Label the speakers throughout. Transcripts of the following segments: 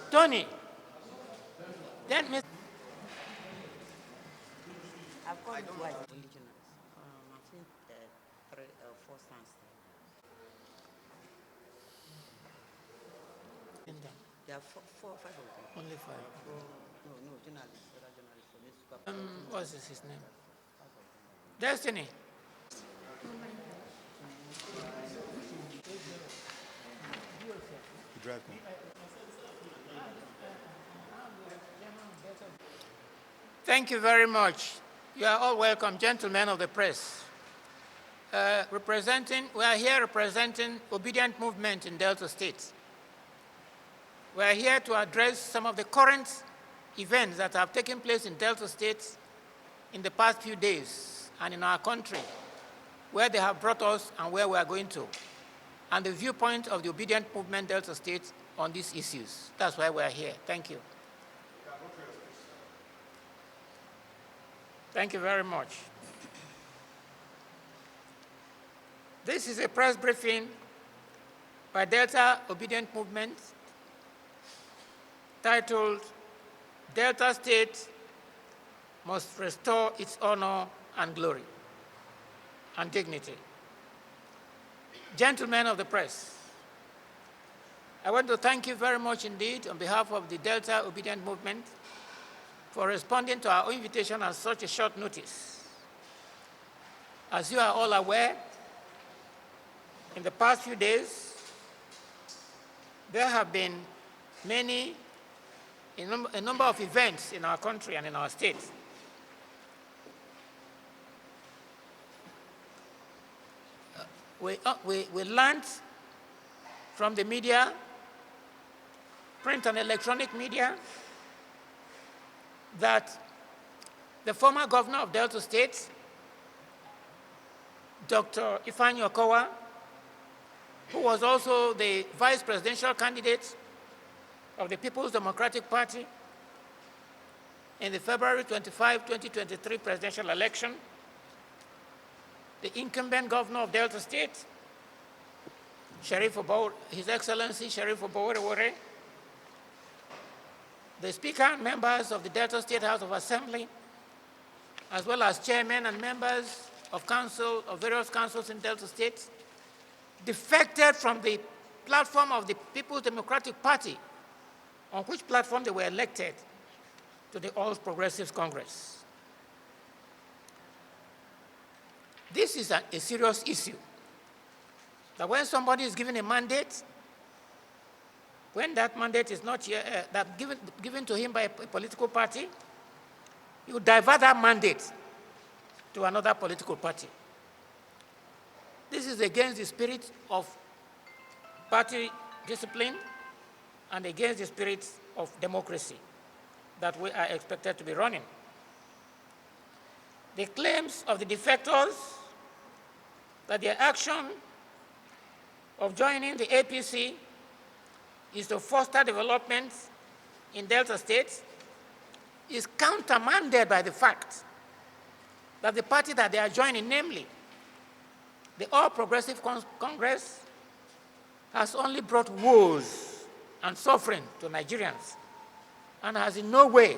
Speaker 1: Tony, then Miss.
Speaker 2: I've got twice indigenous. I've seen four sons. There are five of them.
Speaker 1: Only five.
Speaker 2: No, journalists, other journalists.
Speaker 1: What's his name? Destiny.
Speaker 3: Drive me.
Speaker 1: Thank you very much. You are all welcome, gentlemen of the press. We are here representing Obedient Movement in Delta State. We are here to address some of the current events that have taken place in Delta State in the past few days and in our country, where they have brought us and where we are going to, and the viewpoint of the Obedient Movement Delta State on these issues. That's why we are here. Thank you. Thank you very much. This is a press briefing by Delta Obedient Movement titled, Delta State must restore its honor and glory and dignity. Gentlemen of the press, I want to thank you very much indeed on behalf of the Delta Obedient Movement for responding to our invitation on such a short notice. As you are all aware, in the past few days, there have been a number of events in our country and in our state. We learned from the media, print and electronic media, that the former governor of Delta State, Dr. Ifeanyi Okowa, who was also the vice presidential candidate of the People's Democratic Party in the February 25, 2023 presidential election, the incumbent governor of Delta State, His Excellency Sheriff Oborewore, the Speaker and members of the Delta State House of Assembly, as well as chairmen and members of various councils in Delta State, defected from the platform of the People's Democratic Party, on which platform they were elected to the All Progressives Congress. This is a serious issue, that when somebody is given a mandate, when that mandate is not given to him by a political party, you divert that mandate to another political party. This is against the spirit of party discipline and against the spirit of democracy that we are expected to be running. The claims of the defectors that their action of joining the APC is to foster development in Delta State is countermanded by the fact that the party that they are joining, namely the All Progressive Congress, has only brought woes and suffering to Nigerians and has in no way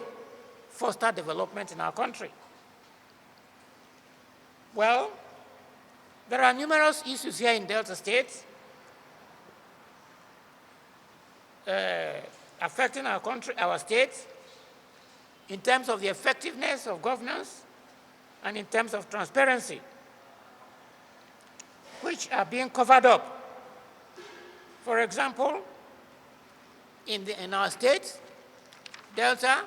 Speaker 1: fostered development in our country. Well, there are numerous issues here in Delta State affecting our country, our state, in terms of the effectiveness of governance and in terms of transparency, which are being covered up. For example, in our state, Delta,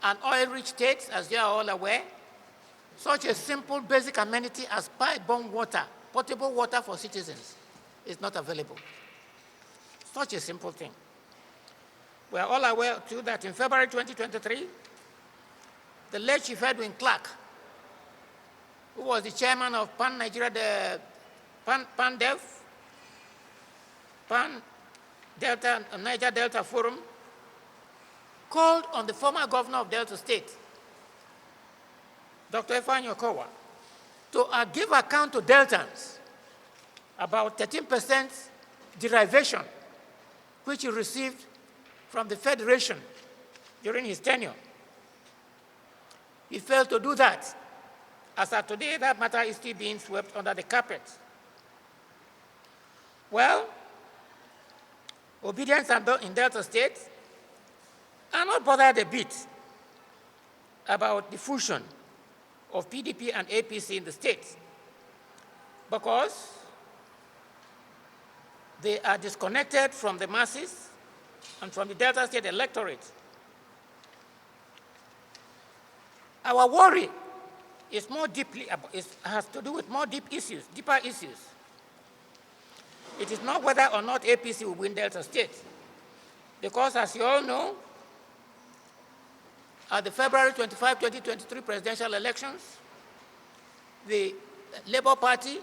Speaker 1: an oil-rich state, as you are all aware, such a simple basic amenity as pipe-borne water, potable water for citizens, is not available. Such a simple thing. We are all aware, too, that in February 2023, the late Chief Edwin Clark, who was the chairman of Pan-Nigeria, Niger Delta Forum, called on the former governor of Delta State, Dr. Ifeanyi Okowa, to give account to Deltans about 13% derivation, which he received from the Federation during his tenure. He failed to do that. As of today, that matter is still being swept under the carpet. Well, Obidients in Delta State are not bothered a bit about the fusion of PDP and APC in the state because they are disconnected from the masses and from the Delta State electorate. Our worry is more deeply, has to do with more deeper issues. It is not whether or not APC will win Delta State, because as you all know, at the February 25, 2023 presidential elections, the Labour Party,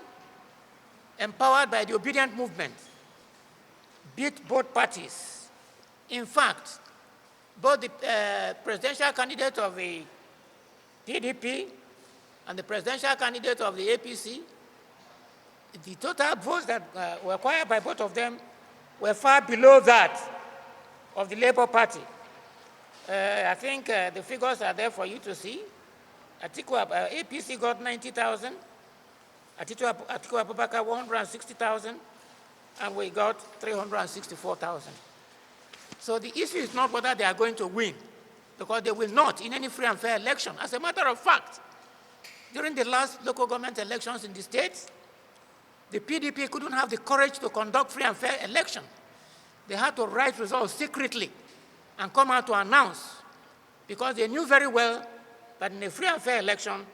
Speaker 1: empowered by the Obedient movement, beat both parties. In fact, both the presidential candidate of the PDP and the presidential candidate of the APC, the total votes that were acquired by both of them were far below that of the Labour Party. I think the figures are there for you to see. APC got 90,000, Atiku Abubakar 160,000, and we got 364,000. So the issue is not whether they are going to win, because they will not in any free and fair election. As a matter of fact, during the last local government elections in the states, the PDP couldn't have the courage to conduct free and fair election. They had to write results secretly and come out to announce, because they knew very well that in a free and fair election,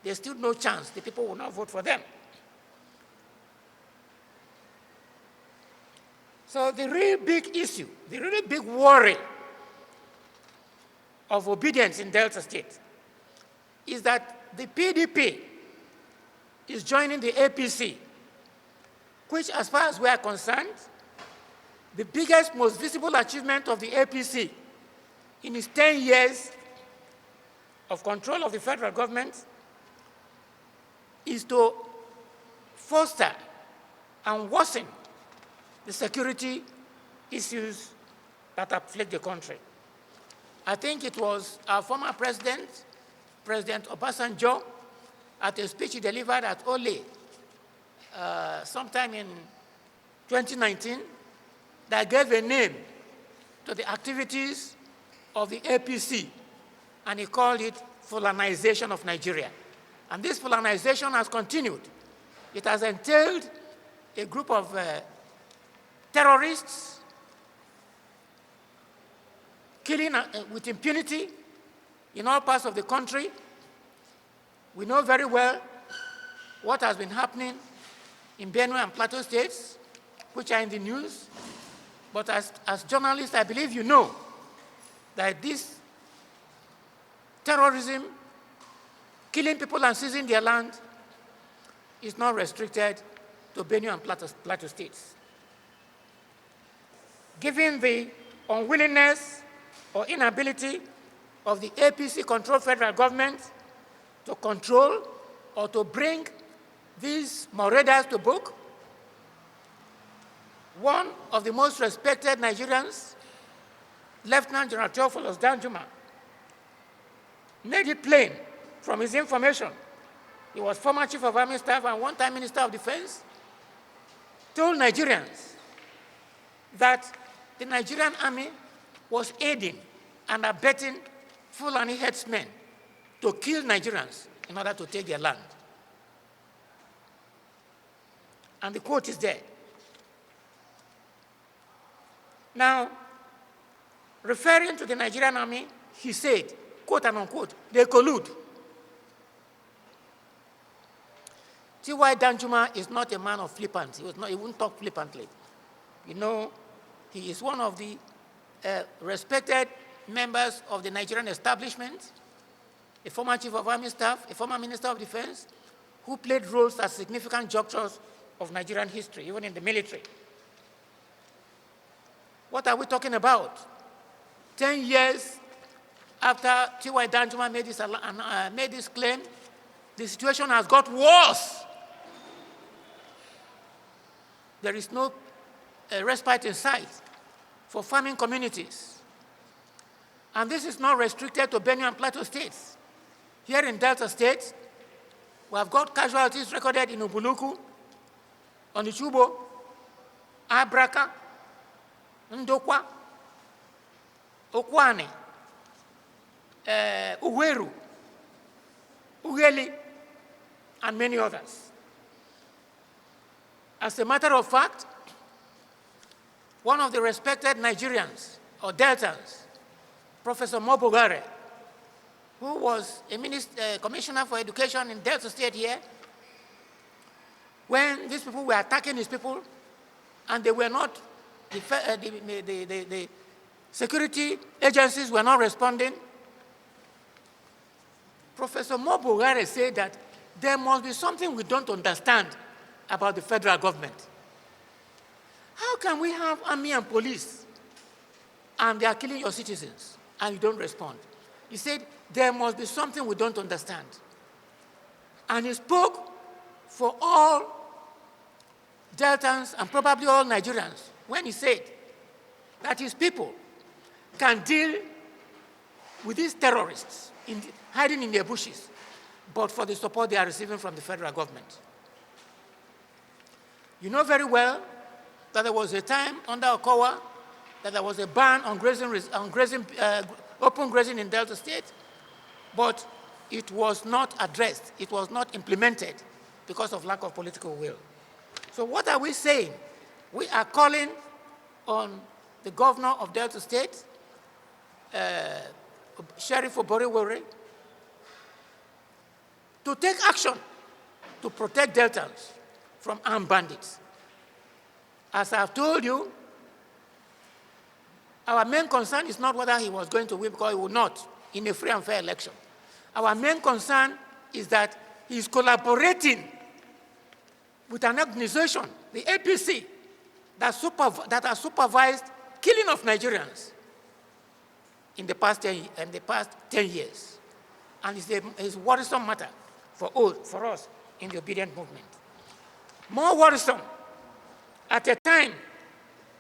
Speaker 1: there stood no chance the people would not vote for them. So the real big issue, the really big worry of Obidients in Delta State is that the PDP is joining the APC, which, as far as we are concerned, the biggest, most visible achievement of the APC in its 10 years of control of the federal government is to foster and worsen the security issues that afflict the country. I think it was our former president, President Obasanjo, at a speech he delivered at Ole sometime in 2019, that gave a name to the activities of the APC, and he called it Fulanization of Nigeria. And this Fulanization has continued. It has entailed a group of terrorists killing with impunity in all parts of the country. We know very well what has been happening in Benue and Plateau states, which are in the news. But as journalists, I believe you know that this terrorism, killing people and seizing their land, is not restricted to Benue and Plateau states. Given the unwillingness or inability of the APC-controlled federal government to control or to bring these marauders to book, one of the most respected Nigerians, Lieutenant General Theophilus Danjuma, made it plain from his information. He was former Chief of Army Staff and one-time Minister of Defense, told Nigerians that the Nigerian Army was aiding and abetting Fulani headsmen to kill Nigerians in order to take their land. And the quote is there. Now, referring to the Nigerian Army, he said, quote and unquote, they collude. T.Y. Danjuma is not a man of flippant. He wouldn't talk flippantly. You know, he is one of the respected members of the Nigerian establishment, a former Chief of Army Staff, a former Minister of Defense, who played roles at significant junctures of Nigerian history, even in the military. What are we talking about? 10 years after T.Y. Danjuma made this claim, the situation has got worse. There is no respite in sight for farming communities. And this is not restricted to Benue and Plateau states. Here in Delta State, we have got casualties recorded in Ubuluku, Onichubo, Abraka, Ndokwa, Okwane, Uweru, Ugeli, and many others. As a matter of fact, one of the respected Nigerians, or Deltans, Professor Mobogare, who was a commissioner for education in Delta State here, when these people were attacking his people and they were not, the security agencies were not responding, Professor Mobogare said that there must be something we don't understand about the federal government. How can we have army and police and they are killing your citizens and you don't respond? He said, there must be something we don't understand. And he spoke for all Deltans and probably all Nigerians when he said that his people can deal with these terrorists hiding in their bushes, but for the support they are receiving from the federal government. You know very well that there was a time under Okowa that there was a ban on open grazing in Delta State, but it was not addressed. It was not implemented because of lack of political will. So what are we saying? We are calling on the governor of Delta State, Sheriff Oboriwere, to take action to protect Deltans from armed bandits. As I've told you, our main concern is not whether he was going to win, because he would not in a free and fair election. Our main concern is that he is collaborating with an organization, the APC, that has supervised killing of Nigerians in the past 10 years. And it's a worrisome matter for us in the Obidient movement. More worrisome, at a time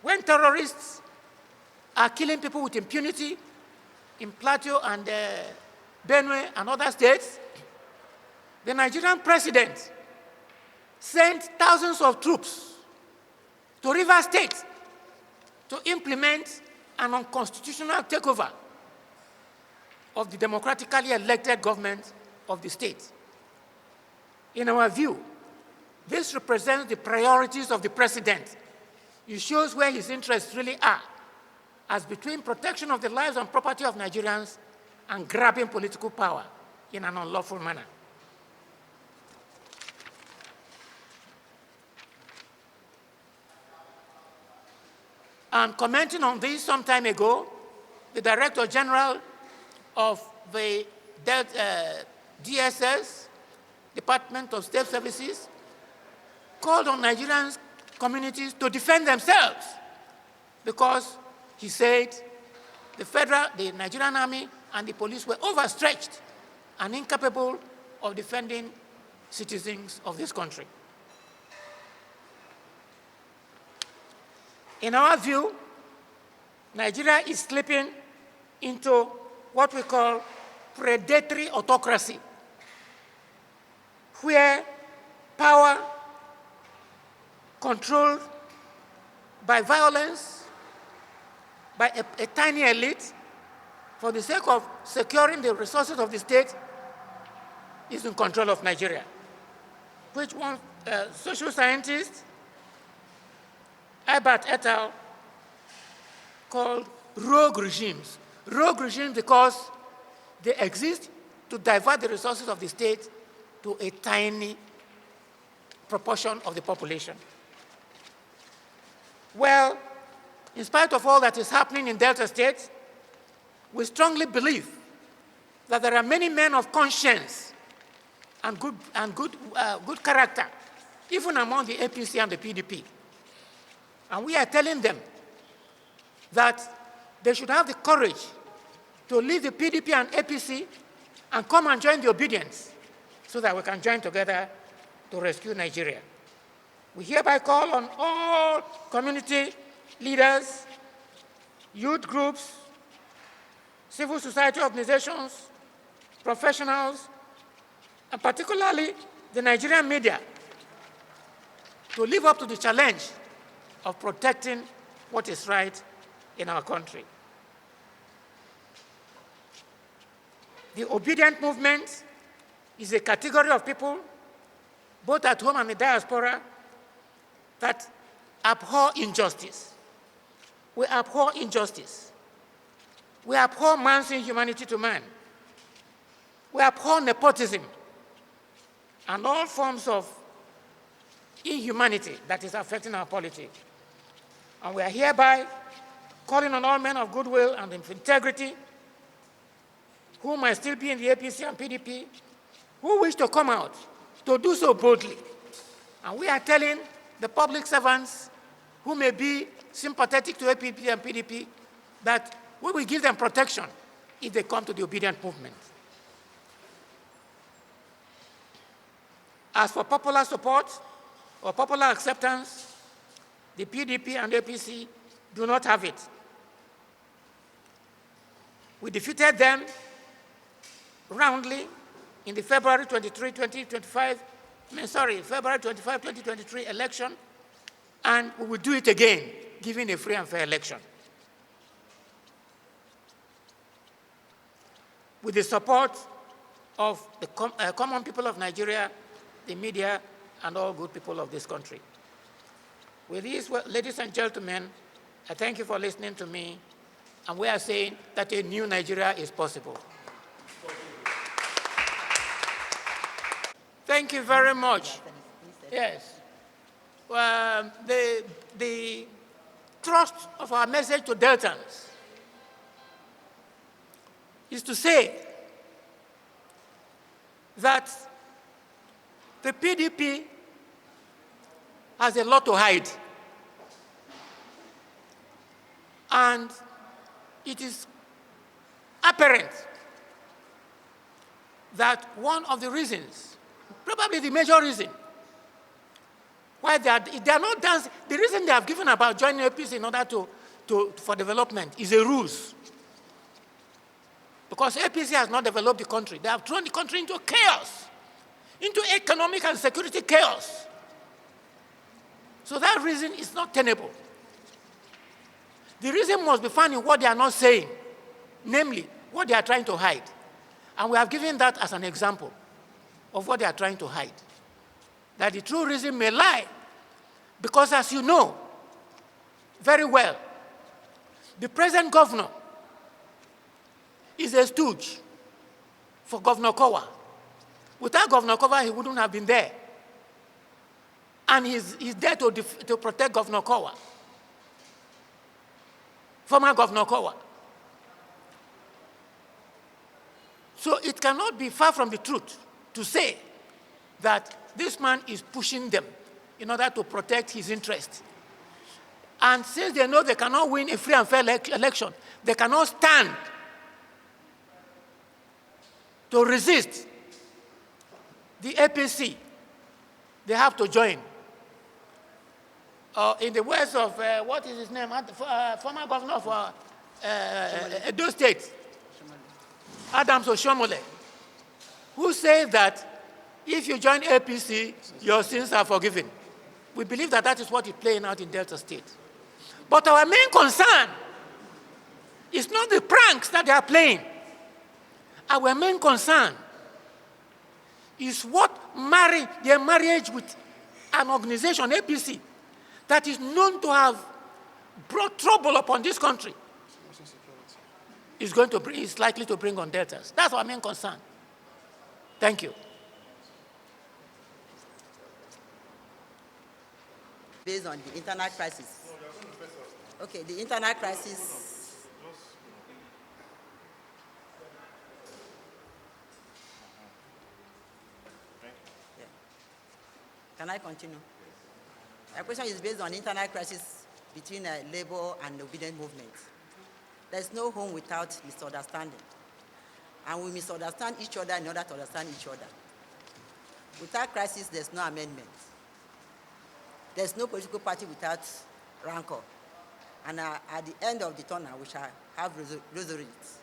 Speaker 1: when terrorists are killing people with impunity in Plateau and Benue and other states, the Nigerian president sent thousands of troops to Rivers State to implement an unconstitutional takeover of the democratically elected government of the state. In our view, this represents the priorities of the president. It shows where his interests really are, as between protection of the lives and property of Nigerians and grabbing political power in an unlawful manner. And commenting on this some time ago, the Director General of the DSS, Department of State Services, called on Nigerian communities to defend themselves because he said the Nigerian army and the police were overstretched and incapable of defending citizens of this country. In our view, Nigeria is slipping into what we call predatory autocracy, where power controlled by violence, by a tiny elite, for the sake of securing the resources of the state, is in control of Nigeria, which one social scientist, Albert et al., called rogue regimes. Rogue regimes because they exist to divert the resources of the state to a tiny proportion of the population. Well, in spite of all that is happening in Delta State, we strongly believe that there are many men of conscience and good character, even among the APC and the PDP. And we are telling them that they should have the courage to leave the PDP and APC and come and join the Obidients so that we can join together to rescue Nigeria. We hereby call on all community leaders, youth groups, civil society organizations, professionals, and particularly the Nigerian media, to live up to the challenge of protecting what is right in our country. The obedient movement is a category of people, both at home and in the diaspora, that abhor injustice. We abhor injustice. We abhor man's inhumanity to man. We abhor nepotism and all forms of inhumanity that is affecting our polity. And we are hereby calling on all men of goodwill and of integrity who might still be in the APC and PDP, who wish to come out, to do so boldly. And we are telling the public servants who may be sympathetic to APC and PDP that we will give them protection if they come to the obedient movement. As for popular support or popular acceptance, the PDP and APC do not have it. We defeated them roundly in the February 23, 2025, February 25, 2023 election, and we will do it again, giving a free and fair election. With the support of the common people of Nigeria, the media, and all good people of this country. With these, ladies and gentlemen, I thank you for listening to me, and we are saying that a new Nigeria is possible. Thank you very much. Yes. The thrust of our message to Deltans is to say that the PDP has a lot to hide. And it is apparent that one of the reasons, probably the major reason, why they are not dancing, the reason they have given about joining APC in order for development is a ruse. Because APC has not developed the country. They have thrown the country into chaos, into economic and security chaos. So that reason is not tenable. The reason must be found in what they are not saying, namely, what they are trying to hide. And we have given that as an example of what they are trying to hide. That the true reason may lie, because as you know very well, the present governor is a stooge for Governor Kowa. Without Governor Kowa, he wouldn't have been there. And he's there to protect Governor Kowa, former Governor Kowa. So it cannot be far from the truth to say that this man is pushing them in order to protect his interests. And since they know they cannot win a free and fair election, they cannot stand to resist the APC. They have to join. In the words of, what is his name, former governor of Edo State, Adams Oshomole, who says that if you join APC, your sins are forgiven. We believe that that is what is playing out in Delta State. But our main concern is not the pranks that they are playing. Our main concern is what their marriage with an organization, APC, that is known to have brought trouble upon this country, is likely to bring on Deltas. That's our main concern. Thank you.
Speaker 2: Based on the internal crisis. Okay, the internal crisis. Yeah. Can I continue? My question is based on internal crisis between labor and the obedient movement. There's no home without misunderstanding. And we misunderstand each other in order to understand each other. Without crisis, there's no amendment. There's no political party without rancor. And at the end of the tunnel, we shall have results.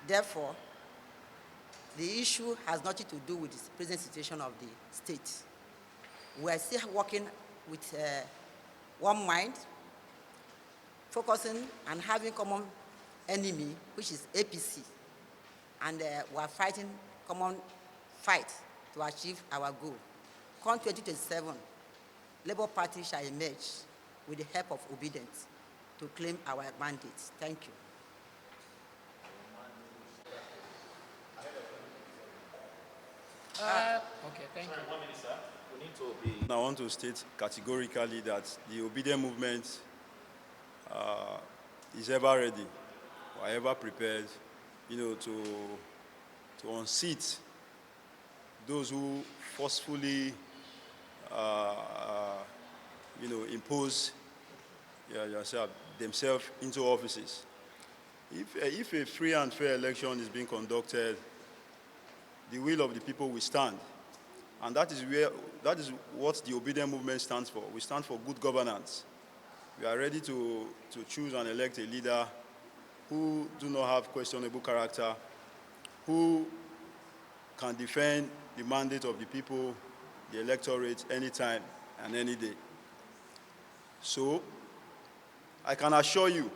Speaker 2: Therefore, the issue has nothing to do with the present situation of the state. We are still working with one mind, focusing and having common enemy, which is APC. And we are fighting common fight to achieve our goal. Come 2027, Labour Party shall emerge with the help of Obidients to claim our mandate. Thank you.
Speaker 1: Okay, thank you.
Speaker 3: 1 minute, sir. We need to be. I want to state categorically that the Obidient movement is ever ready, or ever prepared, to unseat those who forcefully, impose themselves into offices. If a free and fair election is being conducted, the will of the people will stand. And that is what the Obidient movement stands for. We stand for good governance. We are ready to choose and elect a leader who do not have questionable character, who can defend the mandate of the people, the electorate, anytime and any day. So, I can assure you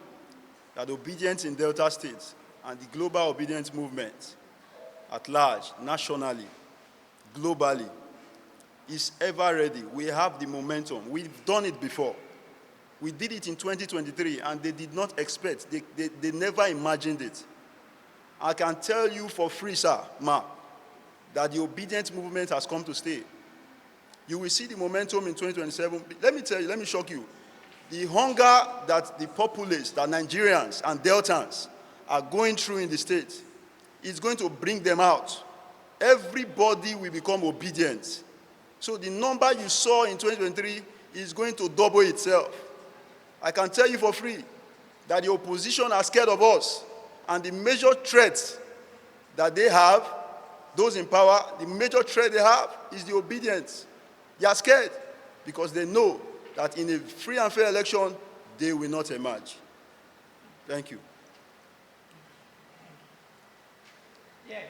Speaker 3: that Obidients in Delta State and the global Obidient movement at large, nationally, globally, is ever ready. We have the momentum. We've done it before. We did it in 2023, and they did not expect. They never imagined it. I can tell you for free, sir, ma, that the Obidient movement has come to stay. You will see the momentum in 2027. Let me tell you, let me shock you. The hunger that the populace, that Nigerians and Deltans are going through in the state is going to bring them out. Everybody will become obedient. So the number you saw in 2023 is going to double itself. I can tell you for free that the opposition are scared of us, and the major threat that they have, those in power, the major threat they have is the Obidients. They are scared because they know that in a free and fair election, they will not emerge. Thank you.
Speaker 1: Yes.